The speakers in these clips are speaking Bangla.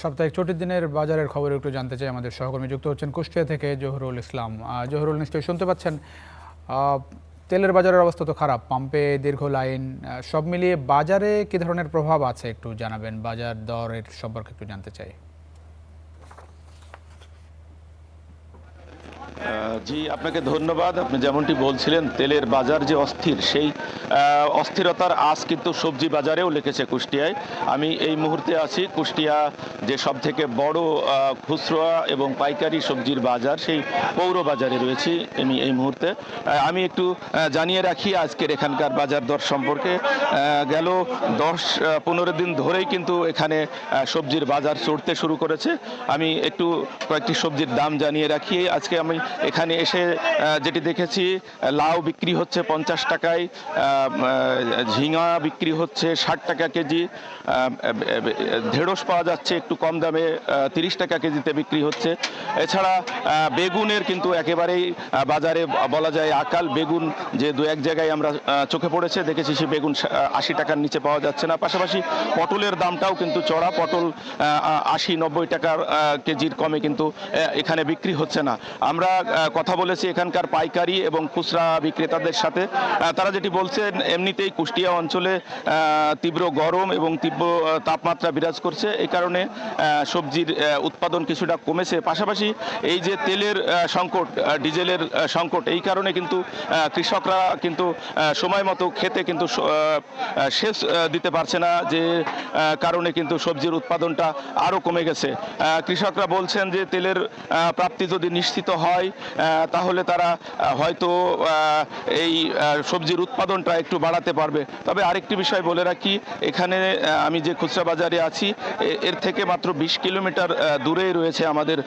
সাপ্তাহিক ছুটির দিনের বাজারের খবর একটু জানতে চাই। আমাদের সহকর্মী যুক্ত হচ্ছেন কুষ্টিয়া থেকে জহুরুল ইসলাম। জহুরুল, নিশ্চয়ই শুনতে পাচ্ছেন। তেলের বাজারের অবস্থা তো খারাপ, পাম্পে দীর্ঘ লাইন, সব মিলিয়ে বাজারে কী ধরনের প্রভাব আছে একটু জানাবেন। বাজার দরের সম্পর্কে একটু জানতে চাই। জি, আপনাকে ধন্যবাদ। আপনি যেমনটি বলছিলেন, তেলের বাজার যে অস্থির, সেই অস্থিরতার আঁচ কিন্তু সবজি বাজারেও লেগেছে কুষ্টিয়ায়। আমি এই মুহূর্তে আছি কুষ্টিয়া যে সব থেকে বড় খুচরা এবং পাইকারি সবজির বাজার, সেই পৌর বাজারে রয়েছি আমি এই মুহূর্তে। আমি একটু জানিয়ে রাখি আজকের এখানকার বাজার দর সম্পর্কে। গেল 10-15 দিন ধরেই কিন্তু এখানে সবজির বাজার চড়তে শুরু করেছে। আমি একটু কয়েকটি সবজির দাম জানিয়ে রাখি। আজকে আমি এখানে এসে যেটি দেখেছি, লাউ বিক্রি হচ্ছে 50 টাকায়, ঝিঙা বিক্রি হচ্ছে 60 টাকা কেজি, ঢেঁড়স পাওয়া যাচ্ছে একটু কম দামে 30 টাকা কেজিতে বিক্রি হচ্ছে। এছাড়া বেগুনের কিন্তু একেবারেই বাজারে বলা যায় আকাল। বেগুন যে দু এক জায়গায় আমরা চোখে পড়েছে, দেখেছি সে বেগুন 80 টাকার নিচে পাওয়া যাচ্ছে না। পাশাপাশি পটলের দামটাও কিন্তু চড়া, পটল 80-90 টাকার কেজির কমে কিন্তু এখানে বিক্রি হচ্ছে না। আমরা কথা বলেছি এখানকার পাইকারি এবং খুচরা বিক্রেতাদের সাথে। তারা যেটি বলছেন, এমনিতেই কুষ্টিয়া অঞ্চলে তীব্র গরম এবং তীব্র তাপমাত্রা বিরাজ করছে, এই কারণে সবজির উৎপাদন কিছুটা কমেছে। পাশাপাশি এই যে তেলের সংকট, ডিজেলের সংকট, এই কারণে কিন্তু কৃষকরা কিন্তু সময় মতো খেতে কিন্তু সেচ দিতে পারছে না, যে কারণে কিন্তু সবজির উৎপাদনটা আরও কমে গেছে। কৃষকরা বলছেন যে তেলের প্রাপ্তি যদি নিশ্চিত হয় তাহলে তারা হয়তো এই সবজির উৎপাদনটা একটু বাড়াতে পারবে। তবে আরেকটি বিষয় বলে রাখি, এখানে আমি যে খুচরা বাজারে আছি এর থেকে মাত্র 20 কিলোমিটার দূরেই রয়েছে আমাদের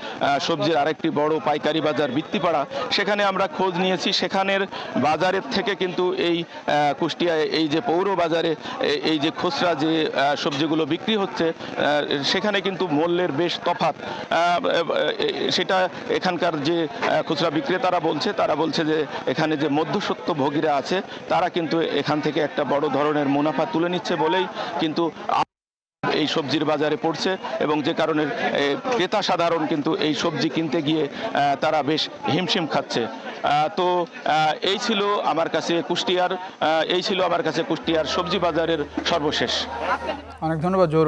সবজির আরেকটি বড় পাইকারি বাজার বৃত্তিপাড়া। সেখানে আমরা খোঁজ নিয়েছি, সেখানের বাজারের থেকে কিন্তু এই কুষ্টিয়ায় এই যে পৌর বাজারে এই যে খুচরা যে সবজিগুলো বিক্রি হচ্ছে, সেখানে কিন্তু মূল্যের বেশ তফাৎ। সেটা এখানকার যে খুচরা বিক্রেতারা বলছে, তারা বলছে যে এখানে যে মধ্যস্বত্ব ভোগীরা আছে তারা কিন্তু এখান থেকে একটা বড় ধরনের মুনাফা তুলে নিচ্ছে বলেই কিন্তু এই সবজির বাজারে পড়ছে, এবং যে কারণে ক্রেতা সাধারণ কিন্তু এই সবজি কিনতে গিয়ে তারা বেশ হিমশিম খাচ্ছে। তো এই ছিল আমার কাছে কুষ্টিয়ার সবজি বাজারের সর্বশেষ। অনেক ধন্যবাদ।